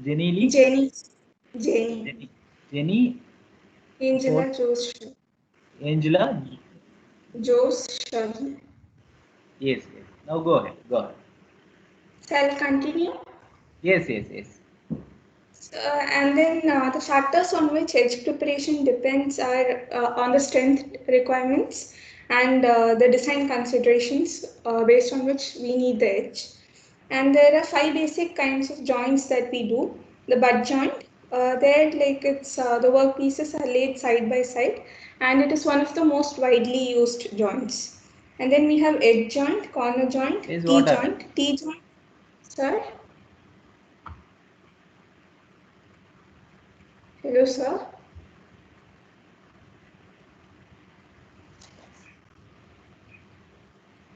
Jenny Lee? Jenny. Jenny. Jenny. Jenny. Angela Josh. Angela. Josh Sharma. Yes, yes. Now go ahead. Go ahead. Shall I continue? Yes, yes, yes. And then the factors on which edge preparation depends are on the strength requirements and the design considerations based on which we need the edge. And there are five basic kinds of joints that we do. The butt joint, there like it's the workpieces are laid side by side, and it is one of the most widely used joints. And then we have edge joint, corner joint, Yes, T what happened? joint, T joint. Sir, hello, sir.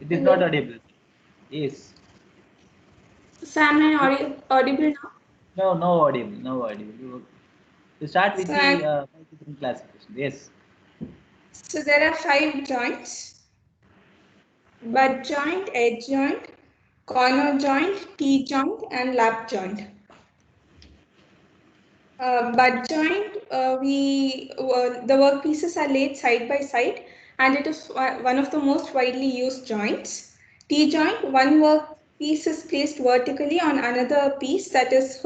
It is not Hello. audible. Yes. So am I audible now? No, no audible. No audible. You start with So, the different classification. Yes. so there are five joints: butt joint, edge joint, corner joint, T joint, and lap joint. Butt joint, the workpieces are laid side by side, and it is one of the most widely used joints. T joint, one workpiece is placed vertically on another piece that is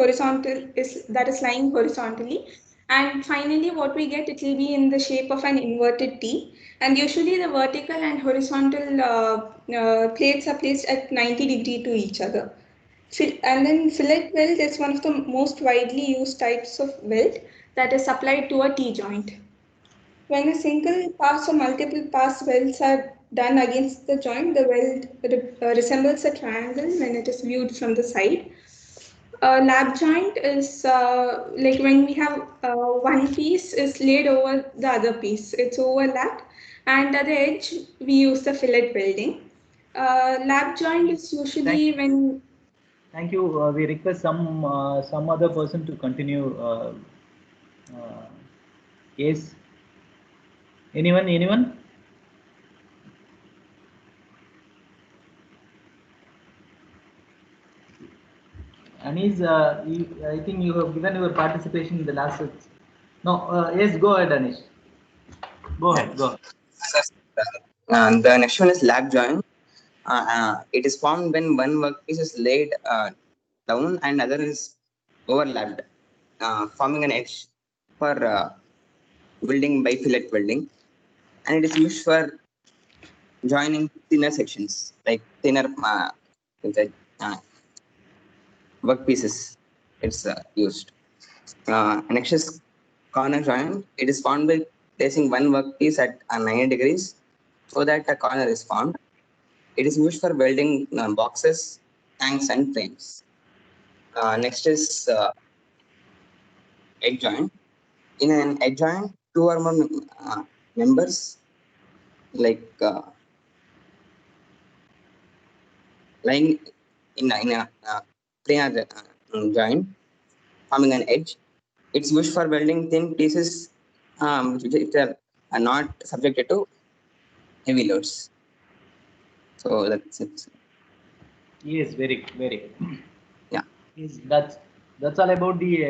lying horizontally, and finally, what we get, it will be in the shape of an inverted T. And usually, the vertical and horizontal plates are placed at 90 degrees to each other. And then fillet weld is one of the most widely used types of weld that is applied to a T-joint. When a single pass or multiple pass welds are done against the joint, the weld resembles a triangle when it is viewed from the side. A lap joint is like when we have one piece is laid over the other piece. It's overlapped, and at the edge we use the fillet welding. Lap joint is Thank usually when Thank you. We request some other person to continue. Uh, yes. Anyone? Anyone? Anis, I think you have given your participation in the last. No. Yes. Go ahead, Anish. Go ahead. Go ahead. The next one is lap joint. It is formed when one workpiece is laid down and other is overlapped, forming an edge for welding by fillet welding. And it is used for joining thinner sections, like thinner uh, workpieces. It's used. Next is corner joint. It is formed by placing one workpiece at 90 degrees so that a corner is formed. It is used for welding boxes, tanks, and frames. Next is edge joint. In an edge joint, two or more members, like lying in a planar joint, forming an edge. It's used for welding thin pieces which are not subjected to heavy loads. So that's it. Yes. Very. Very. Yeah. Yes. That's all about the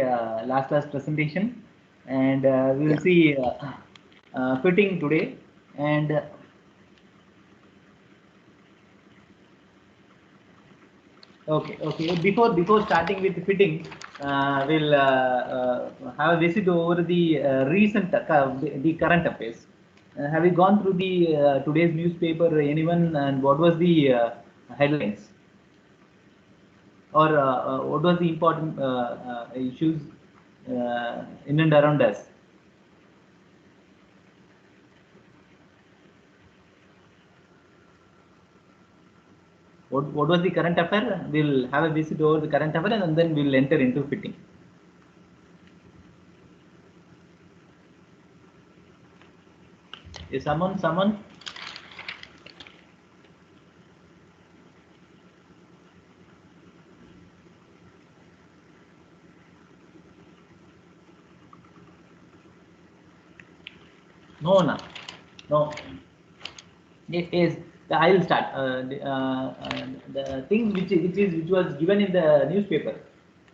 last class presentation, and we will Yeah. see fitting today. And okay, okay. Before starting with the fitting, we'll have a visit over the recent the current affairs. Have you gone through the today's newspaper? Anyone, and what was the headlines, or what was the important issues in and around us? What was the current affair? We'll have a visit over the current affair, and then we'll enter into fitting. Is someone? No, no, no. Yes, I will start. The thing which was given in the newspaper.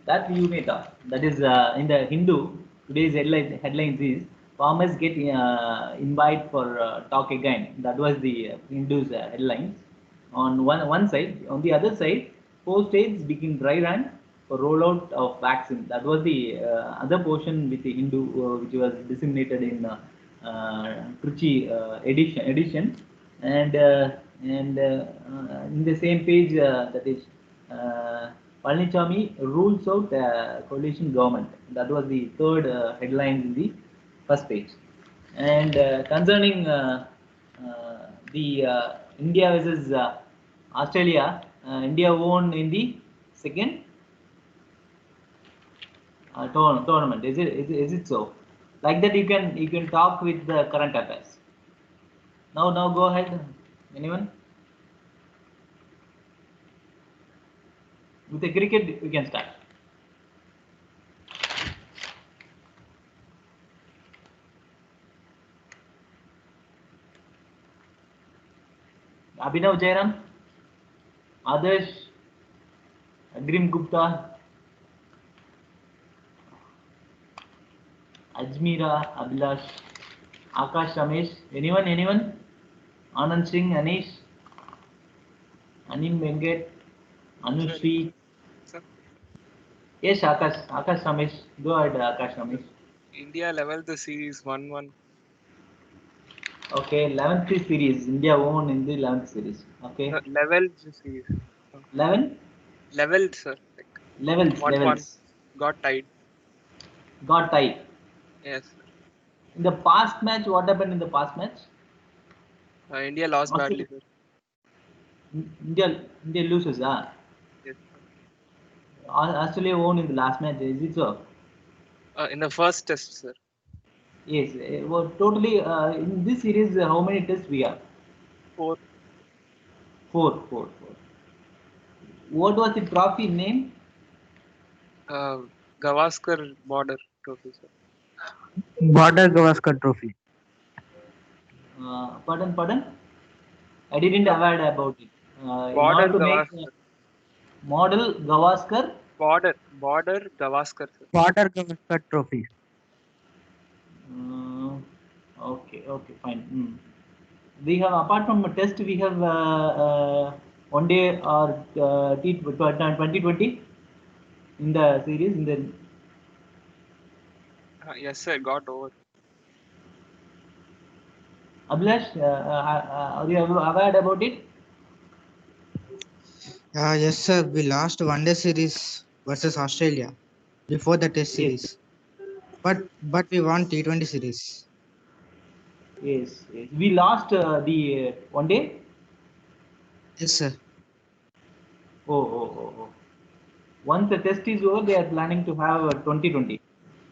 That you may talk. That is in the Hindu. Today's headlines is farmers get invited for talk again. That was the Hindu's headlines. On one side, on the other side, 4 states begin dry run for rollout of vaccine. That was the other portion with the Hindu, which was disseminated in Trichy edition, and in the same page that is. Palnichami rules out coalition government. That was the third headline in the first page. And concerning the India versus Australia, India won in the second tournament. Is it so? Like that, you can talk with the current affairs. Now go ahead. Anyone? With the cricket, we can start. Abhinav Jairam, Adarsh, Grim Gupta, Ajmira, Abhilash, Akash Ramesh. Anyone? Anand Singh, Anish, Anim Venkat, Anushri. Sir, Yes, Akash Ramesh. Go ahead, Akash Ramesh. India leveled the series 1-1. Okay, 11th series. India won in the 11th series. Okay. Leveled the series. 11? Leveled, sir. Like Levels. got tied. Got tied. Yes, sir. In the past match, what happened in the past match? India lost badly, sir. India loses, Yes, Australia won in the last match. Is it so? in the first test, sir. Yes. Well, totally. In this series, how many tests we have? 4. Four. What was the trophy name? Gavaskar Border Trophy, sir. Border Gavaskar Trophy. Pardon? I didn't aware about it. In Border order to make Gavaskar. model Gavaskar. Border Gavaskar, sir. Border Gavaskar Trophy. Okay, fine. We have, apart from a test, we have one day or T20 in the series. Yes, sir. Got over. Abhilash, are you aware about it? Yes, sir. We lost one day series versus Australia before the test series. But we won T20 series. Yes. We lost the one day. Yes, sir. Oh. Once the test is over, they are planning to have 2020.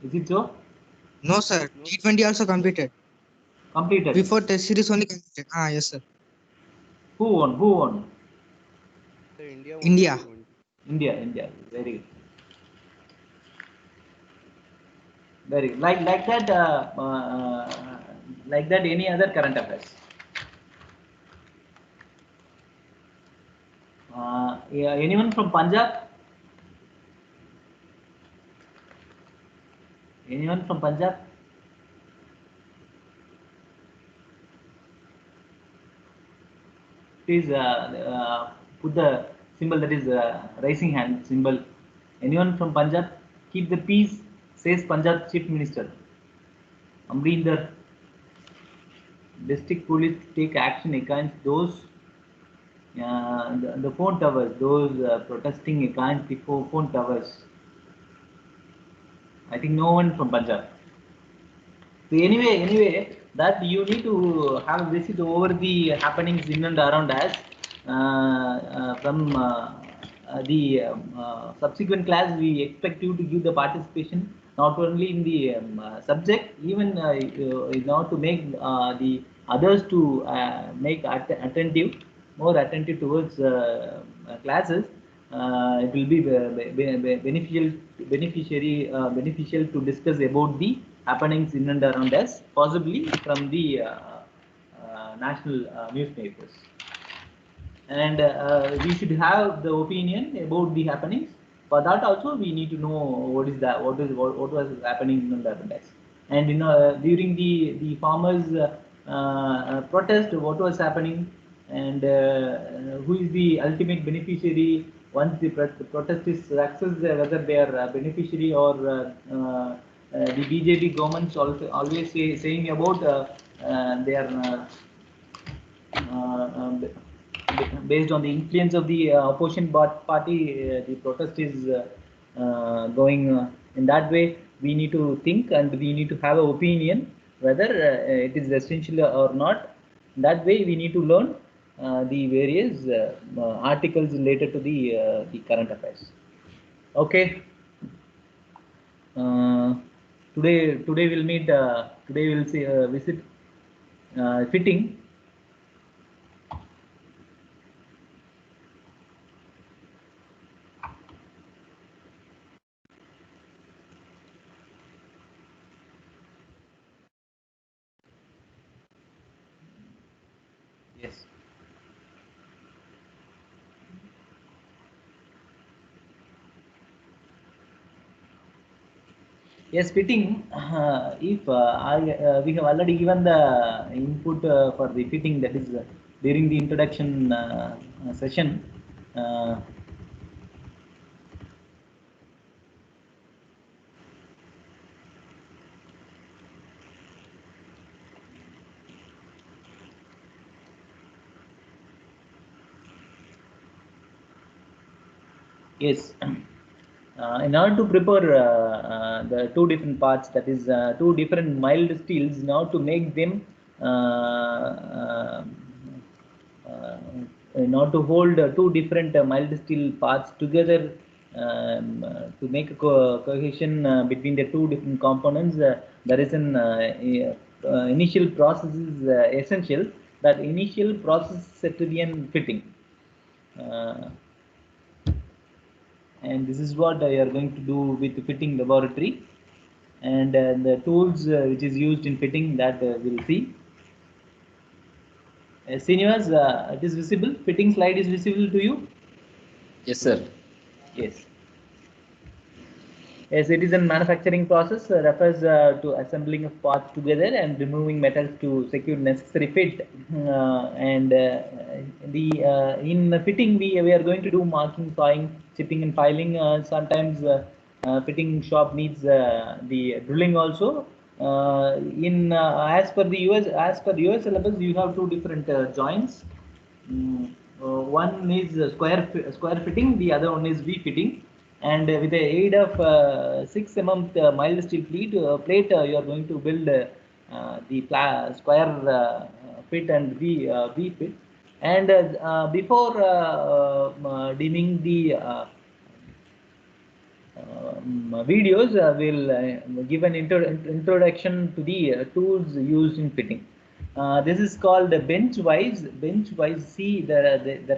Is it so? No, sir. T20 also completed. Completed. Before test series only completed. Yes, sir. Who won? India. India. Very good. Very good. Like that. Like that. Any other current affairs? Yeah, anyone from Punjab? Anyone from Punjab? Please put the symbol, that is raising hand symbol. Anyone from Punjab? Keep the peace, says Punjab Chief Minister. Amrinder. District police take action against those the phone towers, those protesting against the phone towers. I think no one from Punjab. So anyway, that you need to have a visit over the happenings in and around us. From the subsequent class, we expect you to give the participation not only in the subject, even in order to make the others to make more attentive towards classes. It will be beneficial to discuss about the happenings in and around us, possibly from the national newspapers. And we should have the opinion about the happenings For that also we need to know what is that, what was happening in the database. And during the farmers protest, what was happening, and who is the ultimate beneficiary once the protest is success, whether they are beneficiary or the BJP governments also always saying about they are based on the influence of the opposition party, the protest is going in that way. We need to think and we need to have an opinion whether it is essential or not. That way we need to learn the various articles related to the current affairs. Okay. Today we'll meet. Today we'll see visit fitting. Yes. Yes, fitting. If we have already given the input for the fitting, that is during the introduction session. Yes. In order to prepare the two different parts, that is two different mild steels, now to make them in order to hold two different mild steel parts together, to make a cohesion between the two different components, there is an initial process is essential. That initial process set to be an fitting. And this is what you are going to do with the fitting laboratory, and the tools which is used in fitting, that we'll see. Seniors, it is visible, fitting slide is visible to you? Yes, sir. Yes. Yes, it is a manufacturing process, refers to assembling of parts together and removing metals to secure necessary fit. And in fitting, we are going to do marking, sawing, chipping, and filing. Sometimes fitting shop needs the drilling also. As per US syllabus, you have two different joints. One is square fitting, the other one is V fitting. And with the aid of 6 mm mild steel plate, you are going to build the square fit and V fit. And before dimming the videos, will give an introduction to the tools used in fitting. This is called bench wise. Bench wise, see, there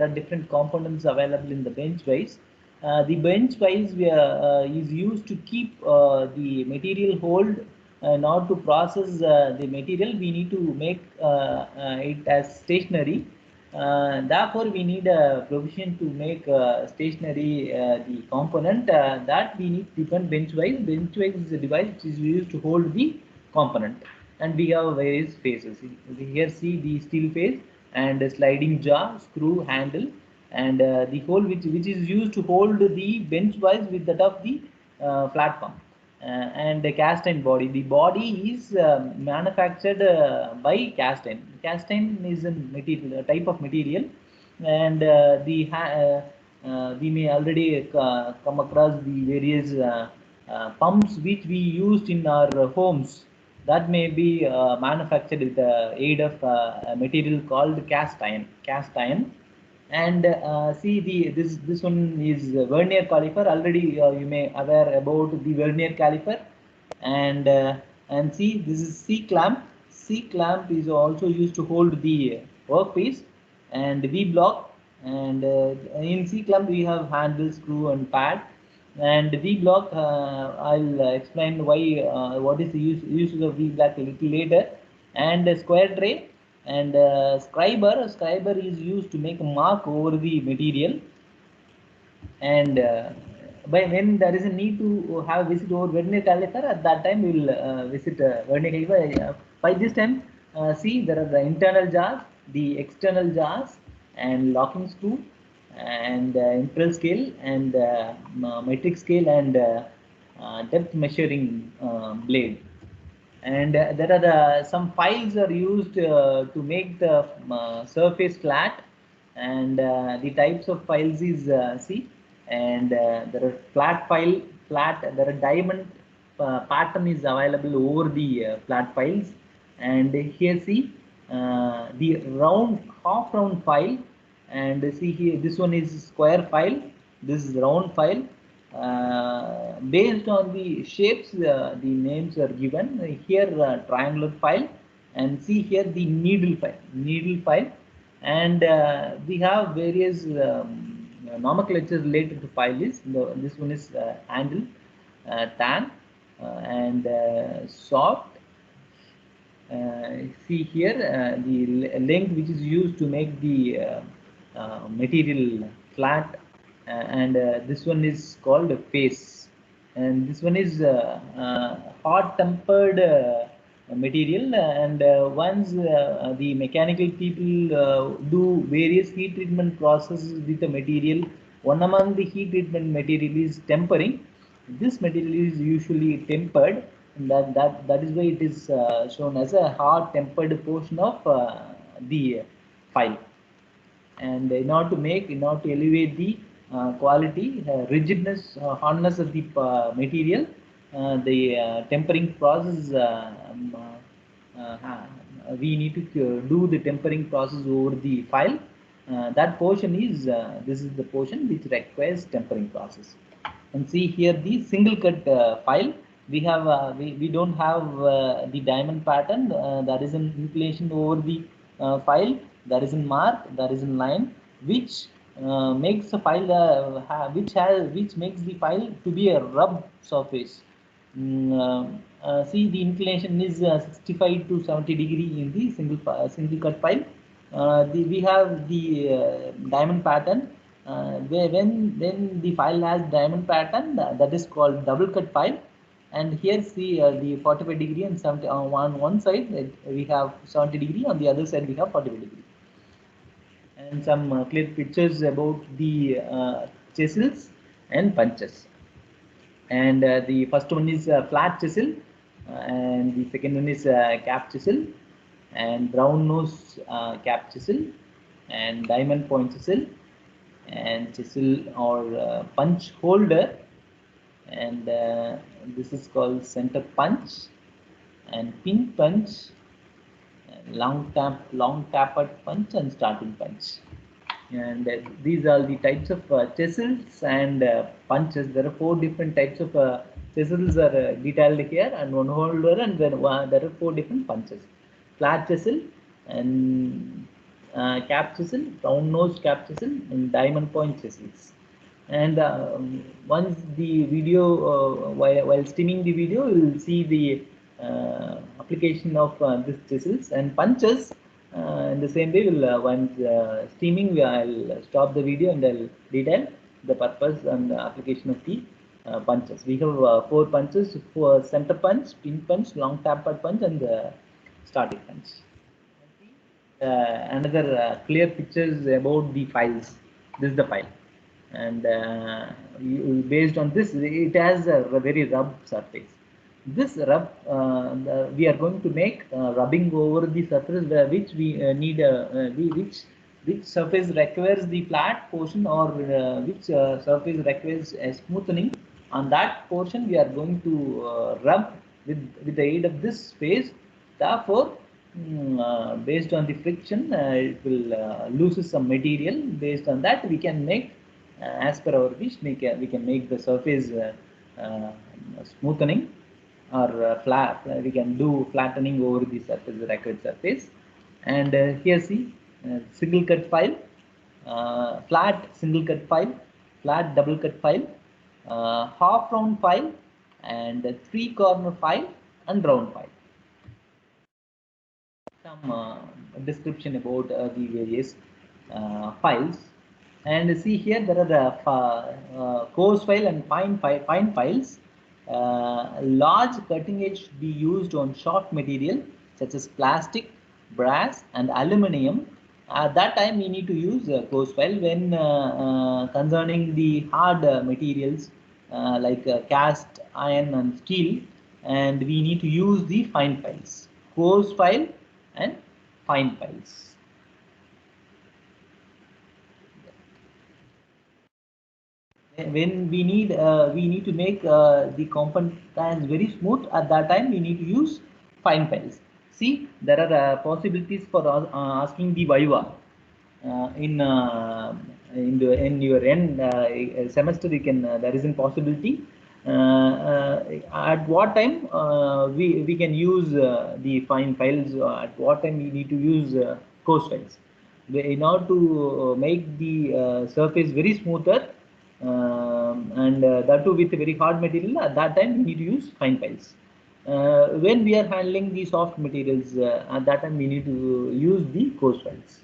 are different components available in the bench wise. The bench wise is used to keep the material hold. Not to process the material, we need to make it as stationary. Therefore, we need a provision to make stationary the component, that we need different bench wise. Bench wise is a device which is used to hold the component, and we have various phases. Here see the steel phase and a sliding jaw, screw handle, and the hole which is used to hold the bench wise with that of the platform. And the cast iron body. The body is manufactured by cast iron. Cast iron is a type of material, and we may already come across the various pumps which we used in our homes, that may be manufactured with the aid of a material called cast iron. And see, this one is vernier caliper. Already you may aware about the vernier caliper. And see, this is C clamp. C clamp is also used to hold the workpiece. And V block, and in C clamp we have handle, screw, and pad. And V block, I'll explain why what is the use of V block a little later. And square tray and scriber is used to make a mark over the material. And when there is a need to have visit over Vernier calculator, at that time we will visit Vernier calculator. By this time, see there are the internal jars, the external jars, and locking screw, and imperial scale, and metric scale, and depth measuring blade. And there are some files are used to make the surface flat, and the types of files is see, and there are flat, there are diamond pattern is available over the flat files. And here see the half round file, and see here this one is square file, this is round file. Based on the shapes, the names are given here. Triangular file, and see here the needle file, and we have various nomenclature related to file. Is this one is handle, tan, and soft. See here the length which is used to make the material flat, and this one is called a face, and this one is hot tempered material. And once the mechanical people do various heat treatment processes with the material, one among the heat treatment material is tempering. This material is usually tempered, and that is why it is shown as a hard tempered portion of the file. And in order to elevate the quality, rigidness, hardness of the material, the tempering process, we need to do the tempering process over the file. That portion is this is the portion which requires tempering process. And see here the single cut file. We don't have the diamond pattern. There is an inclination over the file. There is a mark. There is a line which makes a file which makes the file to be a rub surface. See the inclination is 65 to 70 degree in the single cut file. We have the diamond pattern. When the file has diamond pattern, that is called double cut file. And here see the 45 degree and 70 on one side we have 70 degree, on the other side we have 45 degree. And some clear pictures about the chisels and punches. And the first one is flat chisel, and the second one is cap chisel, and round nose cap chisel, and diamond point chisel, and chisel or punch holder, and this is called center punch, and pin punch, and long tapered punch, and starting punch. And these are the types of chisels and punches. There are 4 different types of chisels are detailed here, and one holder, and then there are 4 different punches: flat chisel, and cap chisel, round nose cap chisel, and diamond point chisels. And once the video, while streaming the video, you will see the application of this chisels and punches. In the same way, we'll once streaming, I'll stop the video and I'll detail the purpose and the application of the punches. We have 4 punches: for center punch, pin punch, long tapered punch, and starting punch. Another clear pictures about the files. This is the file, and based on this, it has a very rough surface. This rub, we are going to make rubbing over the surface which we need which surface requires the flat portion, or which surface requires a smoothing. On that portion we are going to rub with the aid of this space. Therefore, based on the friction, it will lose some material. Based on that, we can make as per our wish, we can make the surface smoothing, or flat. We can do flattening over the surface, the required surface. And here see single cut file, flat single cut file, flat double cut file, half round file, and 3 corner file, and round file. Some description about the various files. And see here there are the coarse file and fine files. Large cutting edge be used on soft material such as plastic, brass, and aluminium. At that time, we need to use coarse file. When concerning the hard materials like cast iron and steel, and we need to use the fine files, coarse file and fine files. When we need to make the component tiles very smooth, at that time we need to use fine files. See, there are possibilities for asking the viva in your end semester. You can there is a possibility at what time we can use the fine files, at what time we need to use coarse files. In order to make the surface very smoother, and that too with a very hard material, at that time we need to use fine files. When we are handling the soft materials, at that time we need to use the coarse files.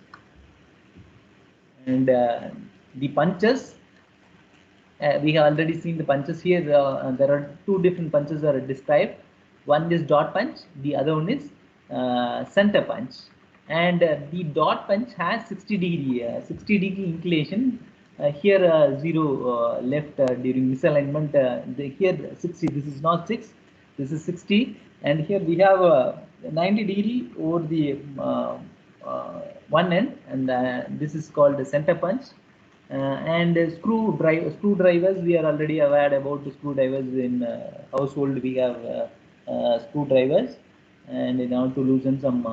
And the punches, we have already seen the punches here. There are two different punches that are described. One is dot punch, the other one is center punch. And the dot punch has 60-degree inclination. Here 0 left during misalignment. Here 60. This is not 6. This is 60. And here we have 90-degree over the one end, and this is called the center punch. And screwdrivers, we are already aware about the screwdrivers. In household we have screwdrivers, and in order to loosen some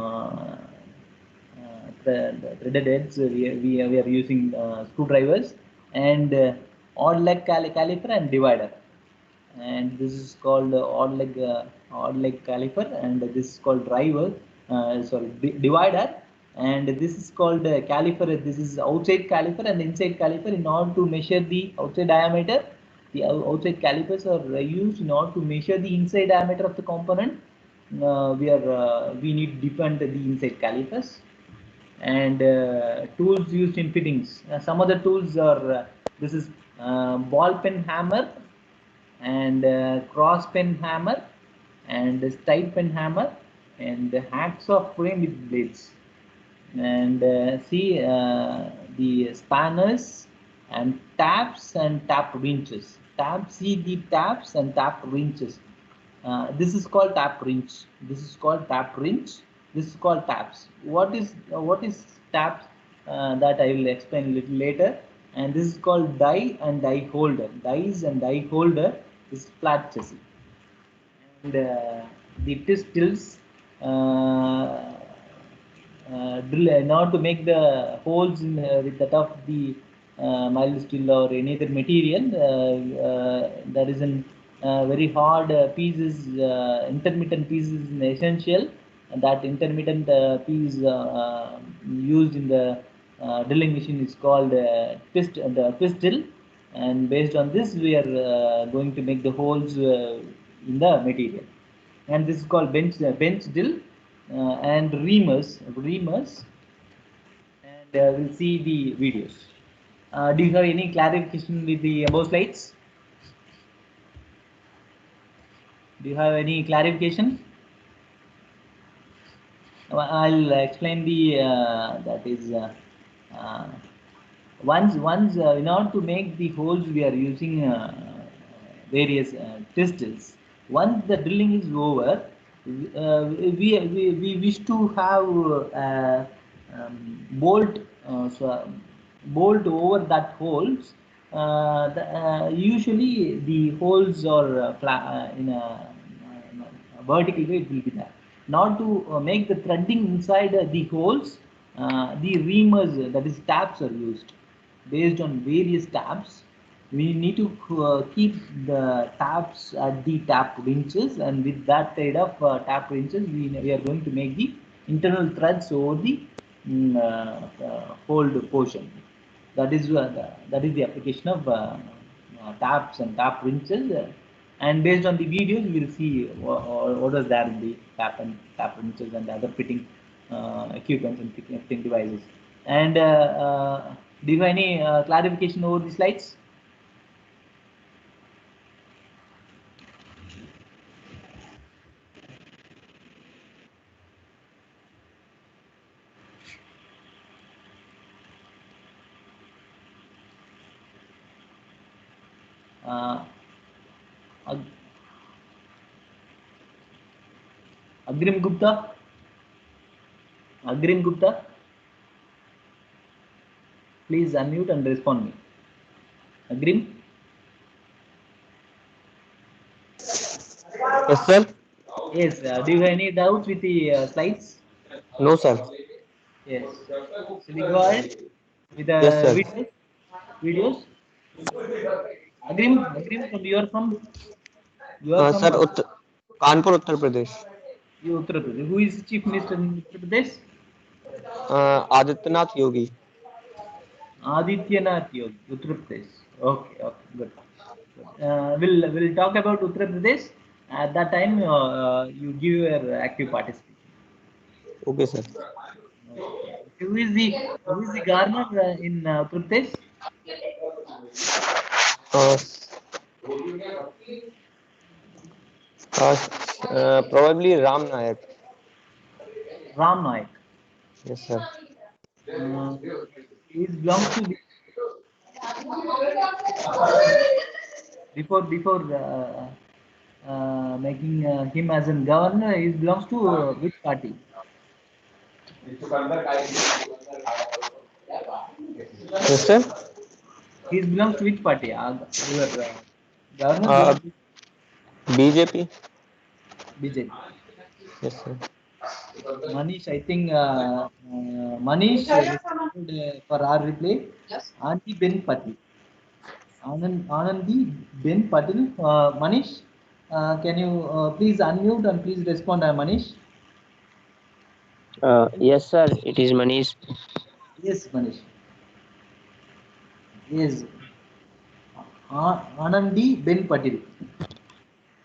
threaded heads, we are using screwdrivers. And odd leg caliper and divider, and this is called odd leg caliper, and this is called divider. And this is called caliper. This is outside caliper and inside caliper. In order to measure the outside diameter, the outside calipers are used in order to measure the inside diameter of the component. We need to define the inside calipers. And tools used in fittings. Some other tools are this is ball pen hammer, and cross pen hammer, and straight pen hammer, and hacksaw frame with blades. And see the spanners and taps and tap wrenches. See the taps and tap wrenches. This is called tap wrench. This is called tap wrench. This is called taps. What is taps? That I will explain a little later. And this is called die and die holder. Dies and die holder is flat chassis. And the tilts. Drill in order to make the holes in with that of the mild steel or any other material. That is in very hard pieces, intermittent pieces is essential, and that intermittent piece used in the drilling machine is called twist drill. And based on this, we are going to make the holes in the material. And this is called bench drill. And reamers, and we'll see the videos. Do you have any clarification with the above slides? Do you have any clarification? I'll explain the that is once in order to make the holes, we are using various twistles. Once the drilling is over, we wish to have bolt over that holes. Usually the holes are in a vertical way. It will be there. Not to make the threading inside the holes, the reamers, that is taps, are used. Based on various taps, we need to keep the taps at the tap wrenches, and with that kind of tap wrenches, we are going to make the internal threads over the hold portion. That is the application of taps and tap wrenches. And based on the videos, we will see what is there in the tap wrenches and other fitting equipment and fitting devices. And Do you have any clarification over the slides? Ag- Agrim Gupta. Agrim Gupta. Please unmute and respond me. Agrim. Yes, sir. Yes. Do you have any doubts with the slides? No, sir. Yes. Shall we go ahead with the Yes, sir. videos? Agrim, from you are from Sir, Kanpur, Uttar Pradesh. you Uttar Pradesh. Who is Chief Minister in Uttar Pradesh? Adityanath Yogi. Adityanath Yogi, Uttar Pradesh. Okay, okay, good. We'll talk about Uttar Pradesh. At that time, you give your active participation. Okay, sir. Who is the governor in Uttar Pradesh? Uh, Probably Ram Nayak. Ram Naik. Yes, sir. He belongs to before making him as a governor. He belongs to which party? Yes, sir. He belongs to which party? Your governor belongs to BJP. BJP. Yes, sir. Manish, I think Manish responded for our replay. Anandi Ben Patil. Anandi Ben Patil. Manish, can you please unmute and please respond, Manish? Yes, sir. It is Manish. Yes, Manish. Yes. Anandi Ben Patil.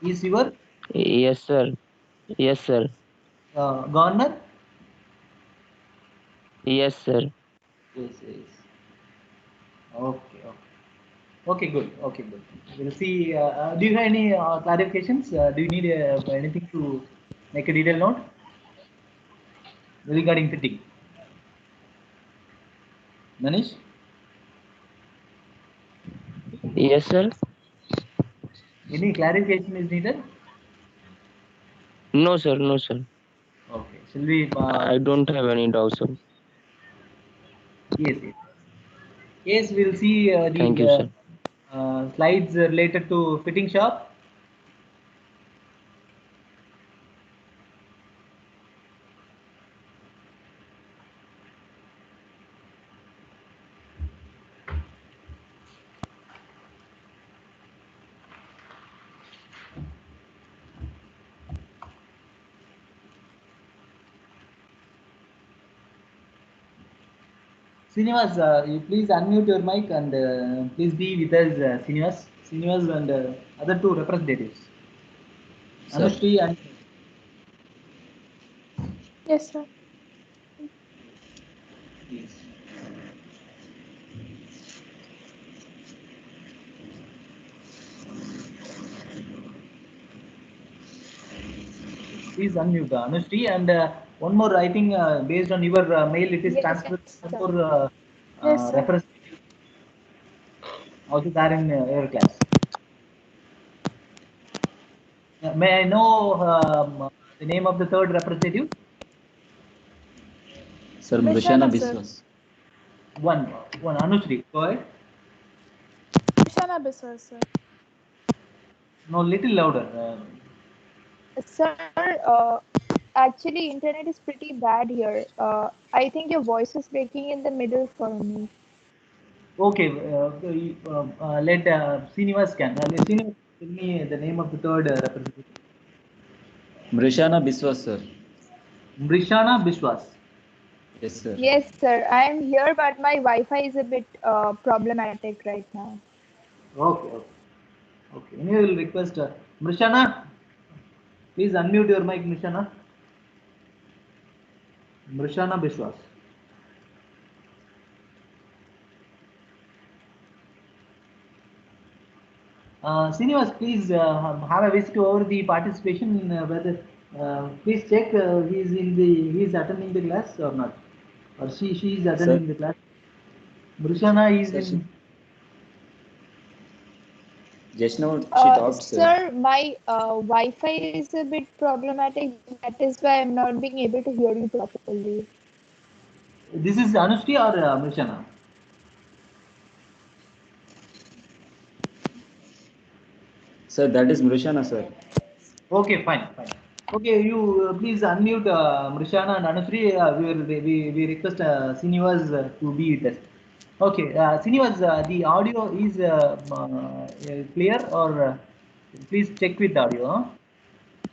Is your Yes, sir. Yes, sir. governor? Yes, sir. Yes, yes. Okay, okay. Okay, good. Okay, good. We'll see. Do you have any clarifications? Do you need anything to make a detailed note regarding fitting? Manish? Yes, sir. Any clarification is needed? No, sir. No, sir. Okay. Shall we? I don't have any doubts, sir. Yes, yes. Yes, we'll see Thank you, the sir. slides related to fitting shop. Srinivas, you please unmute your mic and please be with us, Srinivas and other two representatives, Sir. Anushri and Yes, sir. please unmute Anushri and one more. I think based on your mail, it is Yes, transferred. One sir. more Yes, sir. representative also there in your class. May I know the name of the third representative? Sir, Mrishana, Mrishana sir. Biswas. One Anushri. Go ahead. Mrishana Biswas, sir. No, little louder. Sir, actually, internet is pretty bad here. I think your voice is breaking in the middle for me. Okay, let Srinivas can. Let Srinivas tell me the name of the third representative. Mrishana Biswas, sir. Mrishana Biswas. Yes, sir. Yes, sir. I am here, but my Wi-Fi is a bit problematic right now. Okay, okay. Okay. Anyway, we'll request Mrishana. Please unmute your mic, Mrishana. Mrishana Biswas. Srinivas, please have a visit over the participation. Whether please check he is attending the class or not, or she is attending the class. Brushana is Sir, in. just now she talked, sir. Sir, my Wi-Fi is a bit problematic. That is why I'm not being able to hear you properly. This is Anushri or Brushana? Sir, that is Mrishana, sir. Okay, fine. Okay, you please unmute Mrishana and Anusri. We request Srinivas to be with us. Okay, Srinivas, the audio is clear, or please check with the audio. Huh?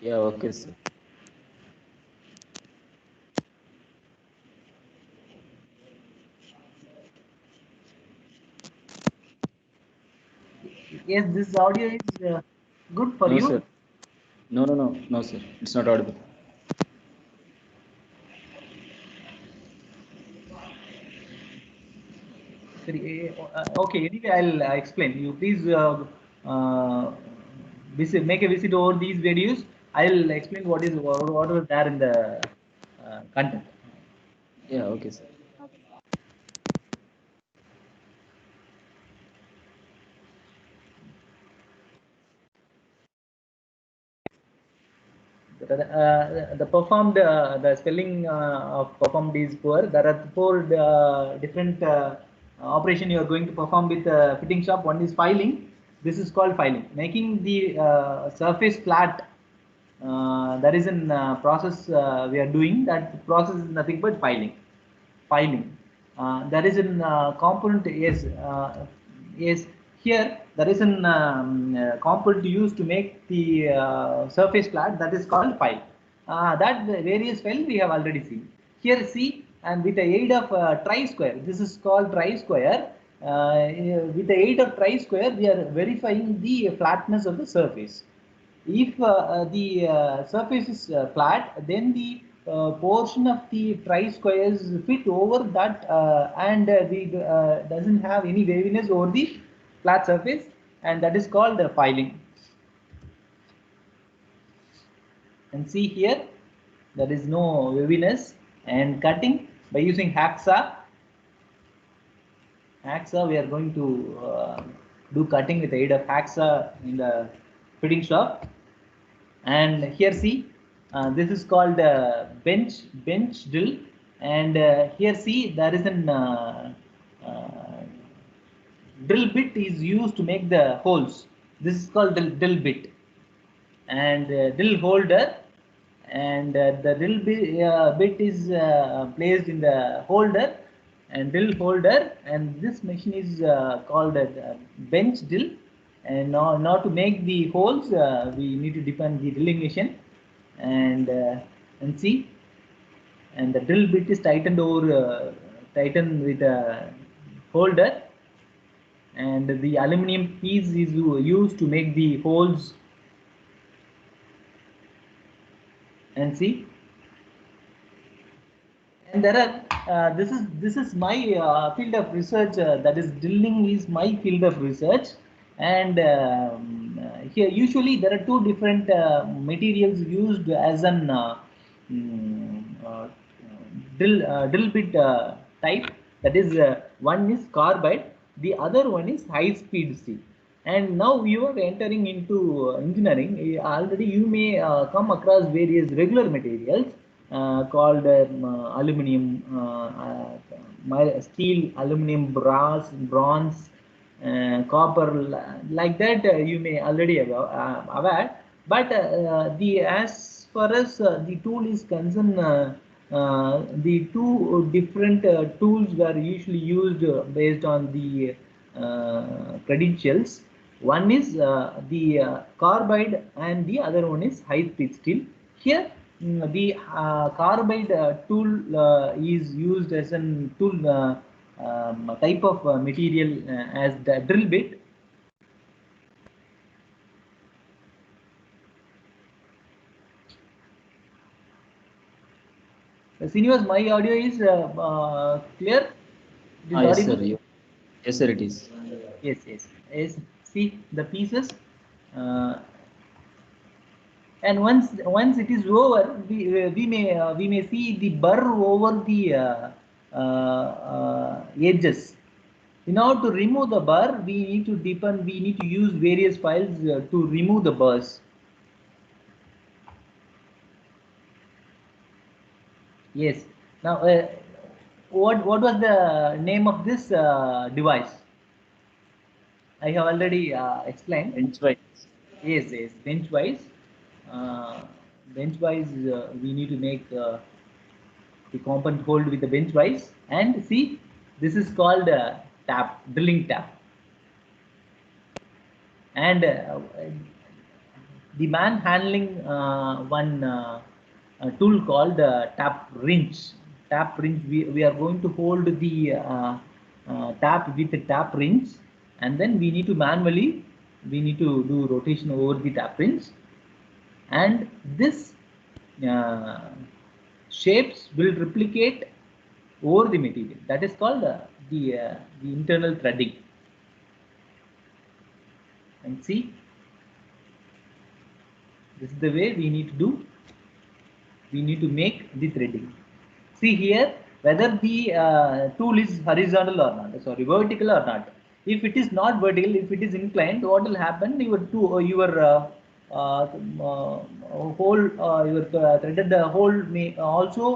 Yeah, okay, sir. Yes, this audio is good for No, you. sir. No, sir. It's not audible. Okay, anyway, I'll explain. You please make a visit over these videos. I'll explain what is there in the content. Yeah, okay, sir. The spelling of performed is poor. There are four different operation you are going to perform with fitting shop. One is filing. This is called filing, making the surface flat. There is an process we are doing. That process is nothing but filing. There is an component is here. There is an component used to make the surface flat, that is called file. That various file we have already seen. Here see, and with the aid of tri-square, this is called tri-square. With the aid of tri-square, we are verifying the flatness of the surface. If the surface is flat, then the portion of the tri-squares fit over that and doesn't have any waviness over the flat surface, and that is called filing. And see here, there is no waviness. And cutting by using hacksaw. We are going to do cutting with the aid of hacksaw in the fitting shop. And here see, this is called bench drill, and here see, there is an drill bit is used to make the holes. This is called drill bit, and drill holder, and the drill bit is placed in the holder and drill holder, and this machine is called bench drill. And now to make the holes, we need to depend the drilling machine, and see, and the drill bit is tightened tightened with a holder, and the aluminum piece is used to make the holes. And see, and there are this is my field of research, that is drilling is my field of research. And here usually there are two different materials used as an mm, uh, drill bit type. That is one is carbide, the other one is high speed steel. And now you are entering into engineering. Already you may come across various regular materials called aluminum, steel, aluminum, brass, bronze, copper, like that. You may already aware. But the as far as the tool is concerned, the two different tools were usually used based on the credentials. One is the carbide, and the other one is high speed steel. Here the carbide tool is used as a tool type of material as the drill bit. Srinivas, my audio is clear? Yes, sir. Yes, sir, it is. Yes. See the pieces, and once it is over, we may see the burr over the edges. In order to remove the burr, we need to use various files to remove the burrs. Yes. Now, what was the name of this device? I have already explained. Benchwise. Yes, benchwise. Benchwise, we need to make the component hold with the benchwise, and see, this is called drilling tap, and the man handling one tool called tap wrench. Tap wrench. We are going to hold the tap with the tap wrench, and then we need to manually do rotation over the tap wrench, and this shapes will replicate over the material. That is called the internal threading. And see, this is the way we need to do. We need to make the threading. See here, whether the tool is horizontal or not, sorry, vertical or not. If it is not vertical, if it is inclined, what will happen? Your threaded hole may also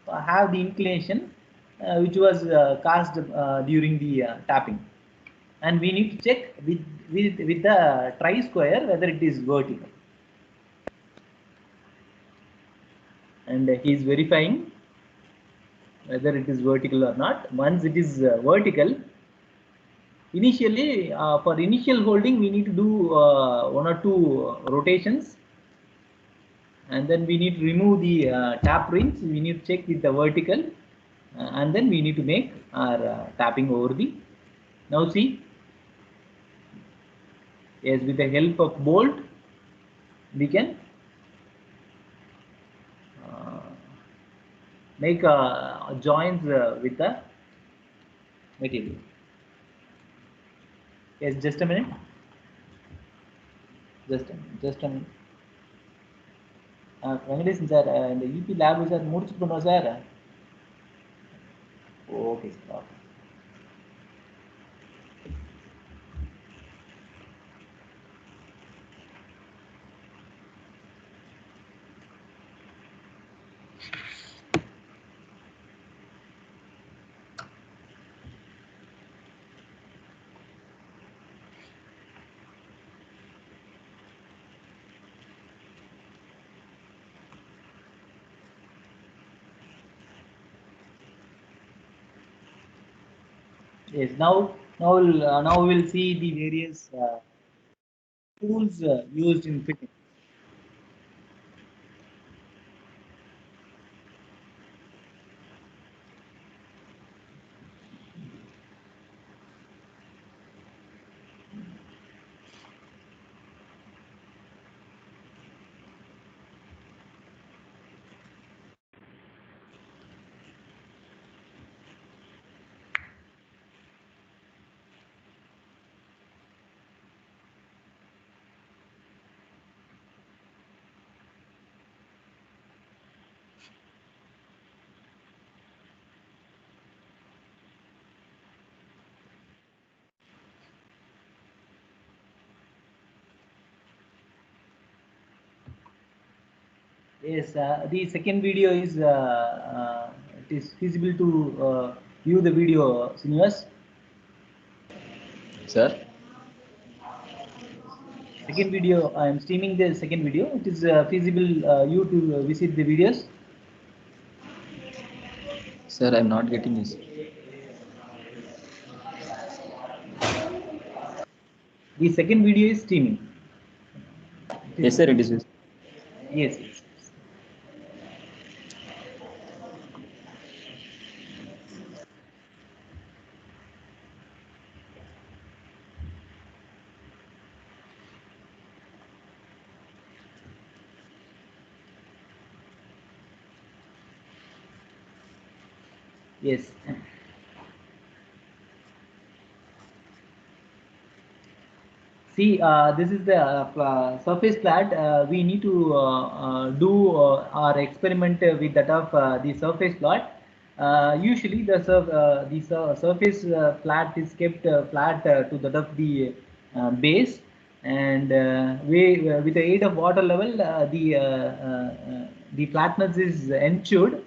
have the inclination which was caused during the tapping, and we need to check with the tri-square whether it is vertical, and he is verifying whether it is vertical or not. Once it is vertical, initially for initial holding we need to do one or two rotations, and then we need to remove the tap wrench. We need to check with the vertical, and then we need to make our tapping over the. Now see, yes, with the help of bolt we can make joints with the material. Yes, just a minute. Just a minute. Venkatesan sir, இந்த UP lab sir முடிச்சுட்டு பண்ணுவோம் sir. Okay sir, okay. Yes, now we'll see the various tools used in fitting. Yes, the second video is it is feasible to view the video, Srinivas. Sir? Second video, I am streaming the second video. It is feasible you to visit the videos. Sir, I am not getting this. The second video is streaming. Yes, sir, it is. Yes. Yes. See, this is the surface flat. We need to do our experiment with that of the surface plot. Usually, the surface flat is kept flat to that of the base, and with the aid of water level, the flatness is ensured.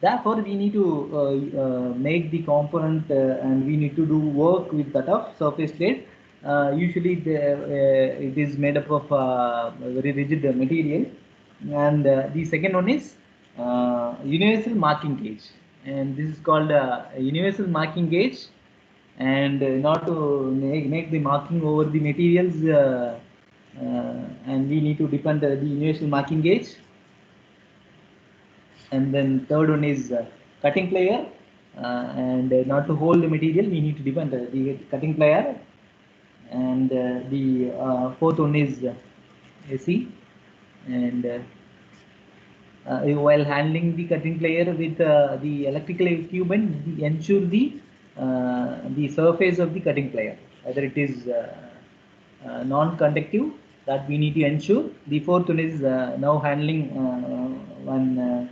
Therefore, we need to make the component and we need to do work with that of surface plate. Usually, it is made up of very rigid material. And the second one is universal marking gauge. And this is called a universal marking gauge. And in order to make the marking over the materials, and we need to depend the universal marking gauge. And then third one is cutting plier, and not to hold the material we need to depend the cutting plier. And the fourth one is AC. And while handling the cutting plier with the electrical equipment, we ensure the surface of the cutting plier, whether it is non-conductive, that we need to ensure. The fourth one is now handling one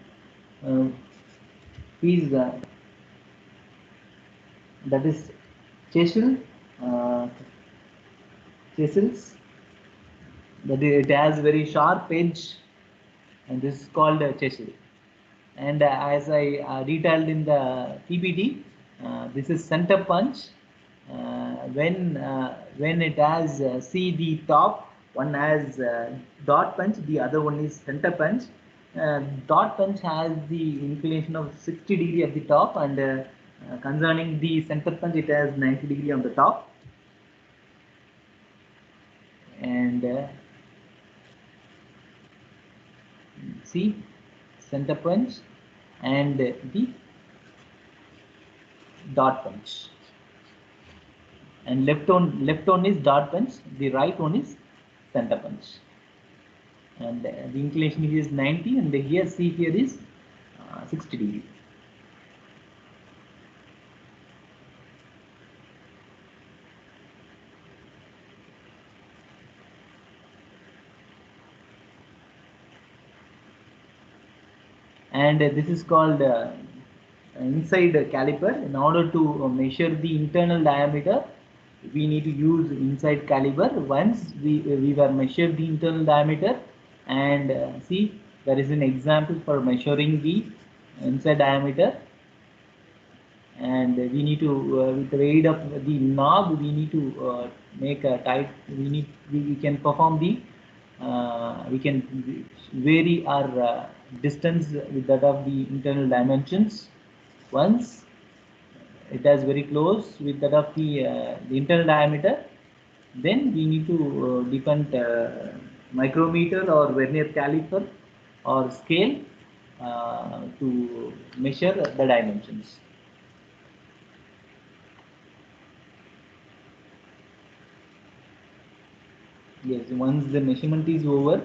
piece that is chisel, chisels, that it has very sharp edge, and this is called chisel. And as I detailed in the PPT, this is center punch. When it has see the top, one has dot punch, the other one is center punch. Dot punch has the inclination of 60 degree at the top, and concerning the center punch, it has 90 degree on the top. And see, center punch and the dot punch. And left one is dot punch, the right one is center punch. And the inclination here is 90, and here see here is 60 degree. And this is called inside caliper. In order to measure the internal diameter, we need to use inside caliper. Once we were measured the internal diameter, and see, there is an example for measuring the inside diameter. And we need to with the aid of the knob, we need to make a tight, we can perform the we can vary our distance with that of the internal dimensions. Once it is very close with that of the internal diameter, then we need to depend micrometer or vernier caliper or scale to measure the dimensions. Yes, once the measurement is over,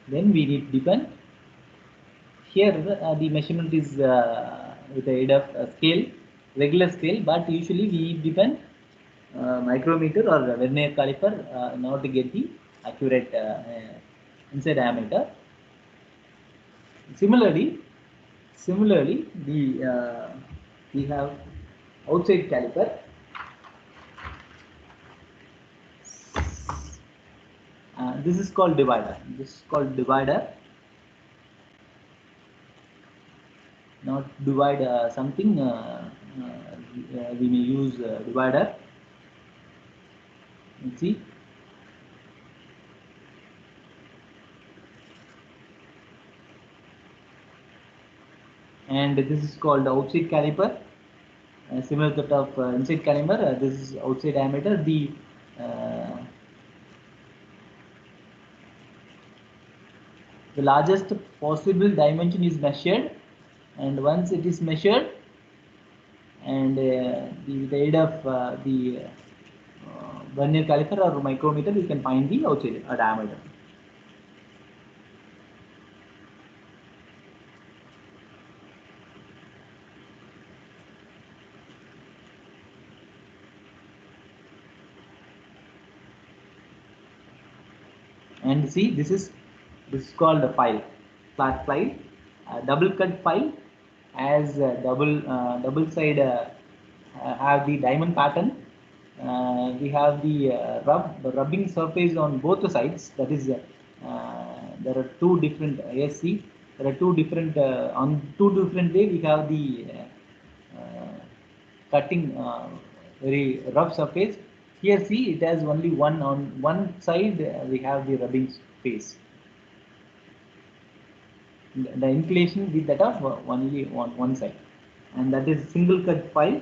then we need to depend. Here the measurement is with the aid of scale, regular scale, but usually we depend micrometer or vernier caliper in order to get the accurate inside diameter. Similarly, we have outside caliper. This is called divider. Not divide something. We may use divider. Let's see. And this is called outside caliper. Similar to that of inside caliper, this is outside diameter. The largest possible dimension is measured, and once it is measured, and the aid of the vernier caliper or micrometer, we can find the outside diameter. And see, this is called a file, flat file, double cut file, as double side have the diamond pattern. We have the rubbing surface on both the sides. That is, there are two different. Yes, see, there are two different on two different way. We have the cutting very rough surface. Here, see, it has only one on one side. We have the rubbing space. The inclination with that of only on one side, and that is single cut file.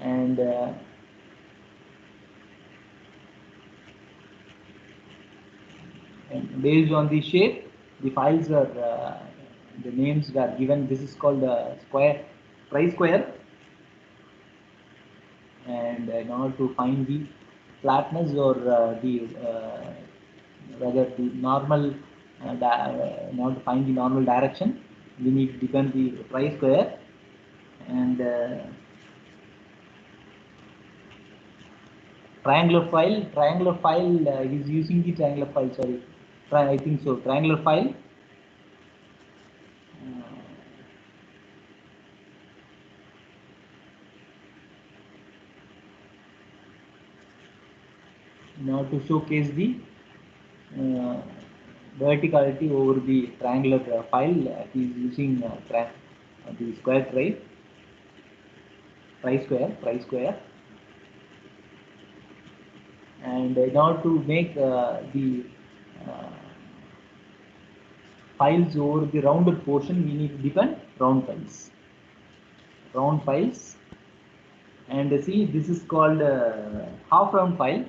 And and based on the shape, the files are the names were given. This is called square, tri-square. And in order to find the flatness or the whether the normal in order to find the normal direction, we need to depend the tri-square. And triangular file is using the triangular file, sorry, I think so, triangular file. Now to showcase the verticality over the triangular file, is using the square tri-square. And in order to make the files over the rounded portion, we need to depend round files. And see, this is called half round file.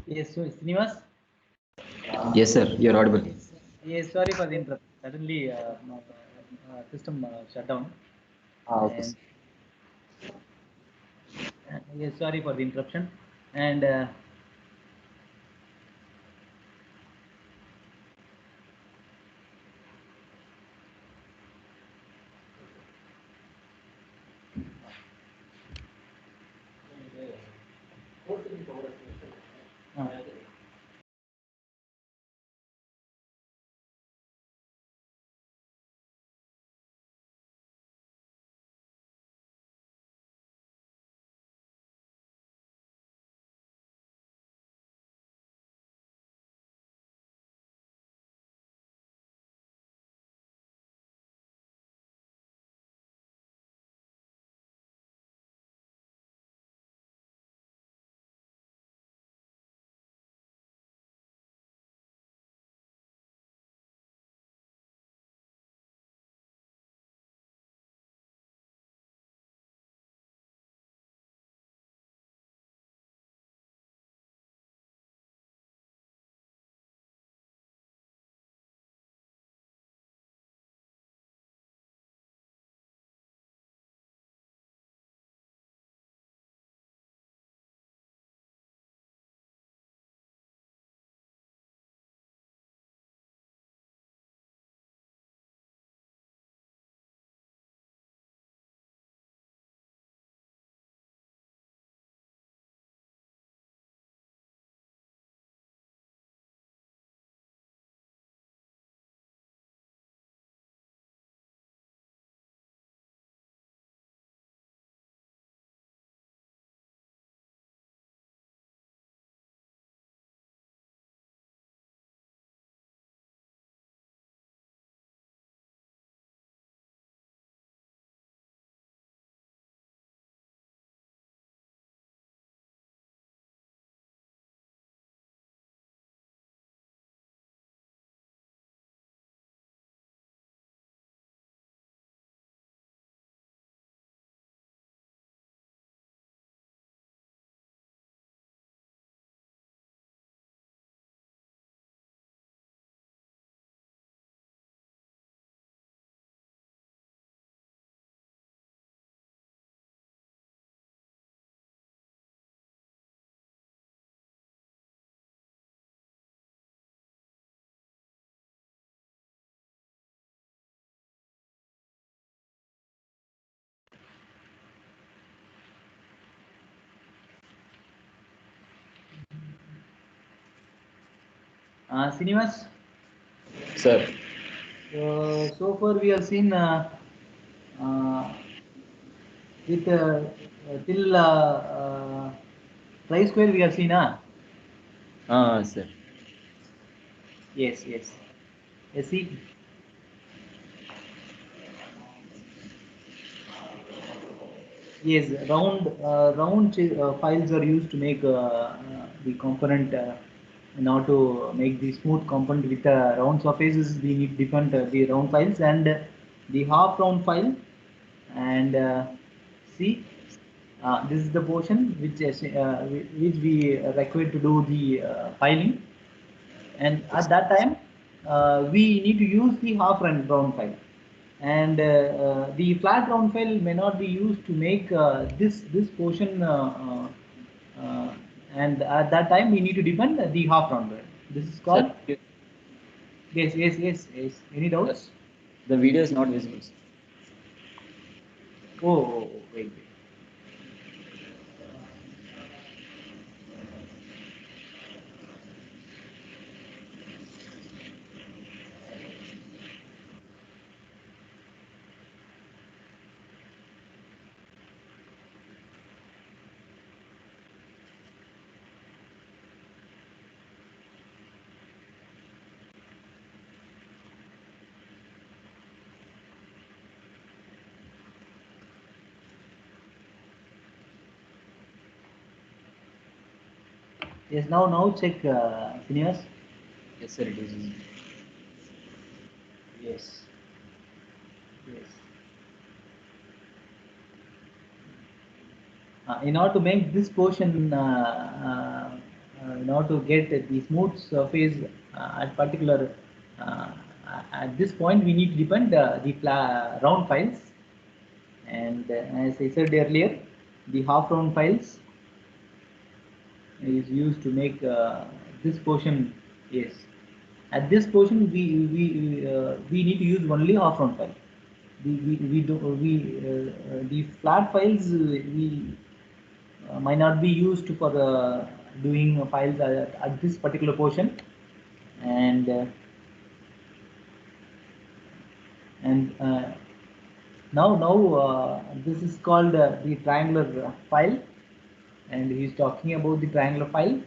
Yes, so Srinivas. Yes, sir. You're audible. Yes, sorry for the interruption. Suddenly, my system shut down. Okay. And yes, sorry for the interruption. And Srinivas. Sir. So far we have seen with till try square we have seen, Sir. yes, yes. See, yes, round files are used to make the component. In order to make the smooth component with round surfaces, we need different the round files and the half round file. And see, this is the portion which we require to do the filing. And at that time, we need to use the half round file. And the flat round file may not be used to make this portion, and at that time we need to depend the half round file. This is called. Sir, Yes. Any doubts? the video is not visible. Sir. Oh, wait. Yes, now check, Phineas. Yes, sir. It is. Yes. In order to make this portion in order to get the smooth surface at particular at this point, we need to depend the round files, and as I said earlier, the half round files is used to make this portion. Yes, at this portion we need to use only half round file. We do we the flat files we might not be used for doing files at this particular portion, and now this is called the triangular file, and he is talking about the triangular file.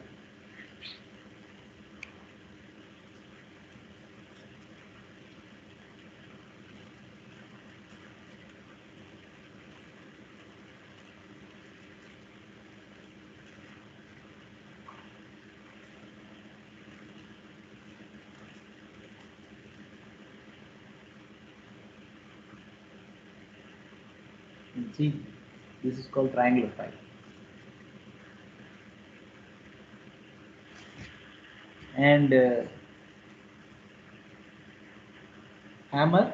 And see, this is called triangular file. And hammer,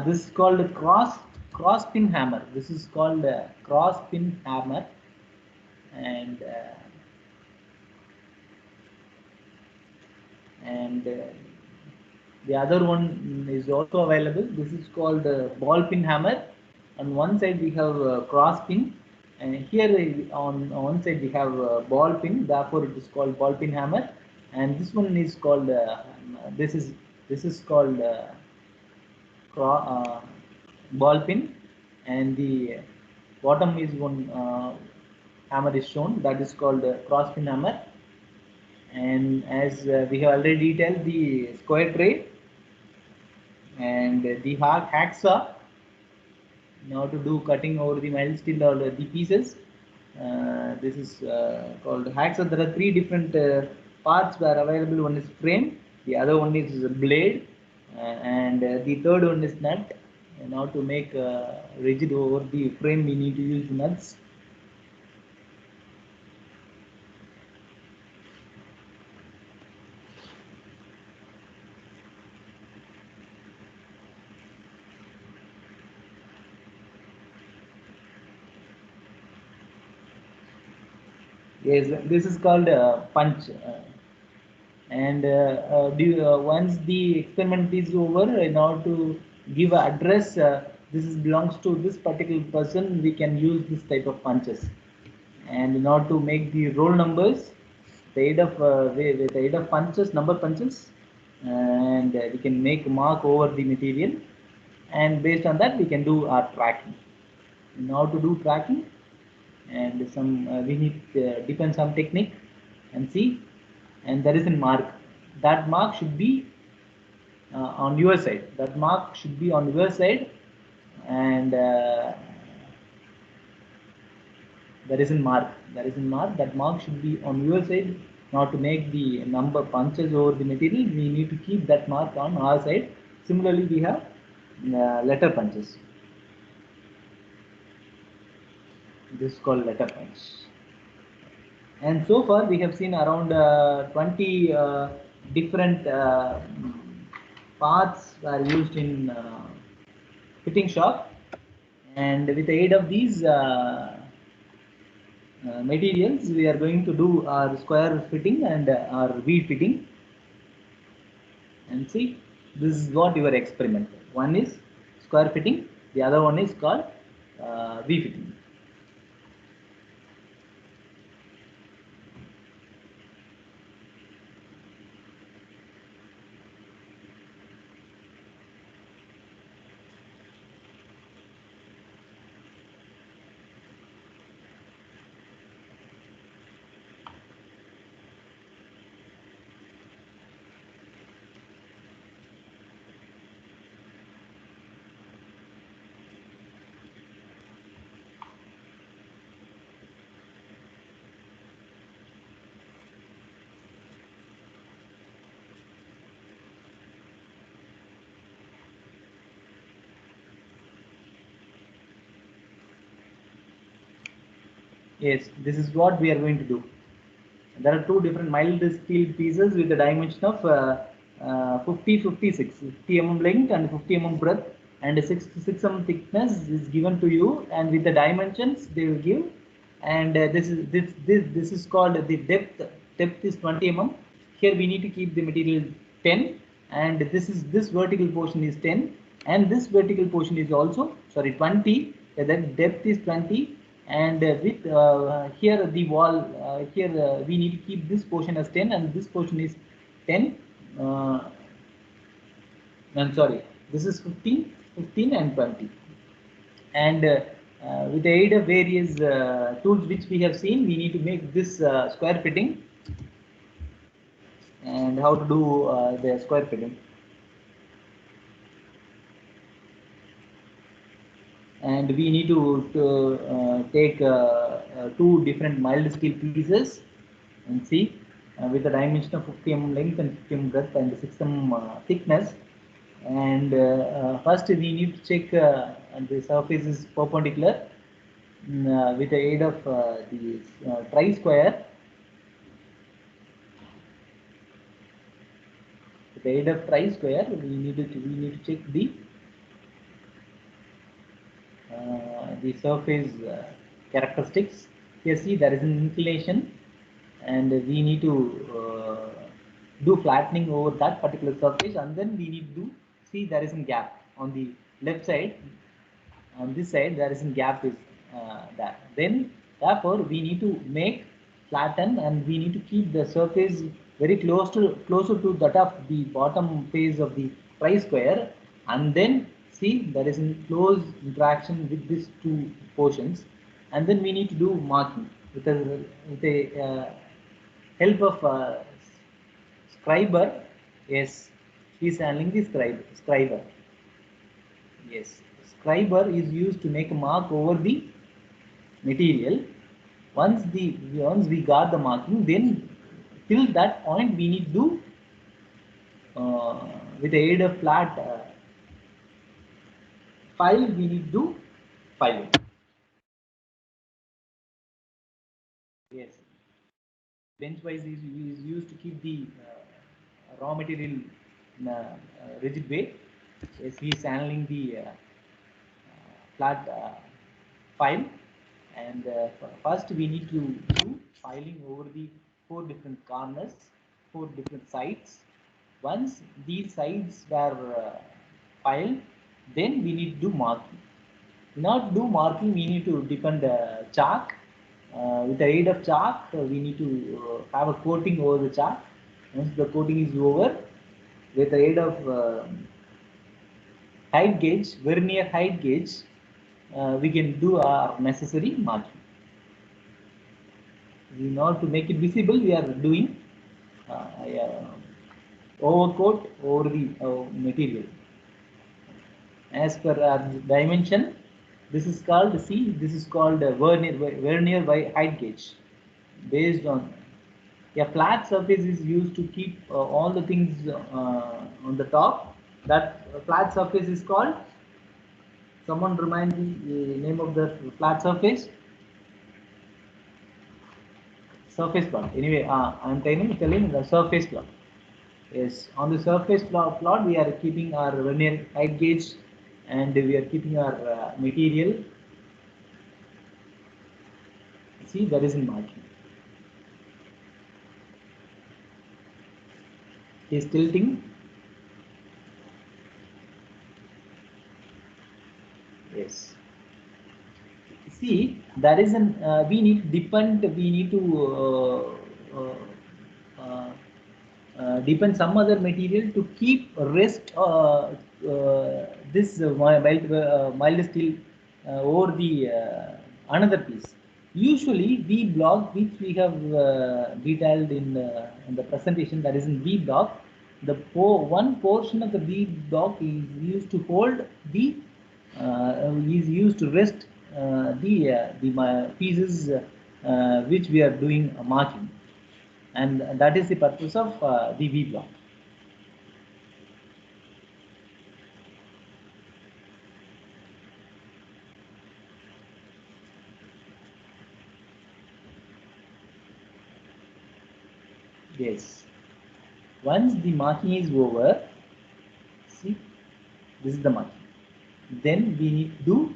this is called cross pin hammer. This is called cross pin hammer, and the other one is also available. This is called ball pin hammer. On one side we have cross pin, and here on one side we have ball pin. Therefore, it is called ball pin hammer. And this one is called this is called ball pin, and the bottom is one hammer is shown, that is called cross pin hammer. And as we have already detailed the square tray and the hacksaw, now to do cutting over the mild steel or the pieces. This is called hacksaw. There are three different parts were available. One is frame, the other one is blade, and the third one is nut. And now to make rigid over the frame, we need to use nuts. Yes, this is called punch. And once the experiment is over, in order to give an address, this belongs to this particular person, we can use this type of punches. And in order to make the roll numbers, the aid of with the aid of punches, number punches, and we can make mark over the material, and based on that we can do our tracking. In order to do tracking, and some we need depend some technique, and see, and there is a mark. That mark should be on your side. That mark should be on your side, and there is a mark. There is a mark. That mark should be on your side. Now to make the number punches over the material, we need to keep that mark on our side. Similarly, we have letter punches. This is called letter punch. And so far we have seen around 20 different parts are used in fitting shop, and with the aid of these materials, we are going to do our square fitting and our V fitting. And see, this is what your experiment. One is square fitting, the other one is called V fitting. Yes, this is what we are going to do. There are two different mild steel pieces with a dimension of 50 56, 50 mm length and 50 mm breadth, and 6 mm thickness is given to you, and with the dimensions they will give. And this is called the depth is 20 mm. Here we need to keep the material 10, and this vertical portion is 10, and this vertical portion is also 20. That depth is 20, and with here the wall here we need to keep this portion as 10, and this portion is 10. I'm sorry, this is 15, 15 and 20. And with the aid of various tools which we have seen, we need to make this square fitting. And how to do the square fitting. And we need to take two different mild steel pieces and see with a dimension of 50 mm length and 50 mm breadth and 6 mm thickness. And first we need to check the surface is perpendicular with the aid of the tri-square. With the aid of tri-square, we need to check the surface characteristics. Here see there is an inclination, and we need to do flattening over that particular surface, and then we need to see there is a gap on the left side. On this side there is a gap is that. Then therefore we need to make flatten, and we need to keep the surface very closer to that of the bottom face of the tri-square, and then see there is a close interaction with these two portions, and then we need to do marking with the help of scriber. Yes, he is handling the scriber. Yes, scriber is used to make a mark over the material. Once we got the marking, then till that point we need to with the aid of flat file, we need to file it. Yes, benchwise is used to keep the raw material in a rigid way. Yes, he is handling the flat file, and first we need to do filing over the 4 different corners, 4 different sides. Once these sides were filed, then we need to do marking. In order to do marking, we need to depend chalk. With the aid of chalk, we need to have a coating over the chalk. Once the coating is over, with the aid of height gauge, vernier height gauge, we can do our necessary marking. In order to make it visible, we are doing overcoat over the material. As per our dimension, this is called this is called vernier by height gauge. Based on a flat surface is used to keep all the things on the top. That flat surface is called. Someone remind the name of the flat surface. Surface plot. Anyway, I'm telling the surface plot. Yes, on the surface plot we are keeping our vernier height gauge, and we are keeping our material. See, there is a marking. It is tilting. Yes. See, there is an we need to depend some other material to keep rest this mild steel over the another piece. Usually V block, which we have detailed in the presentation, that is in V block. The one portion of the V block is used to hold the is used to rest the pieces which we are doing marking, and that is the purpose of the V block. Yes. Once the marking is over, see, this is the marking. Then we need to do,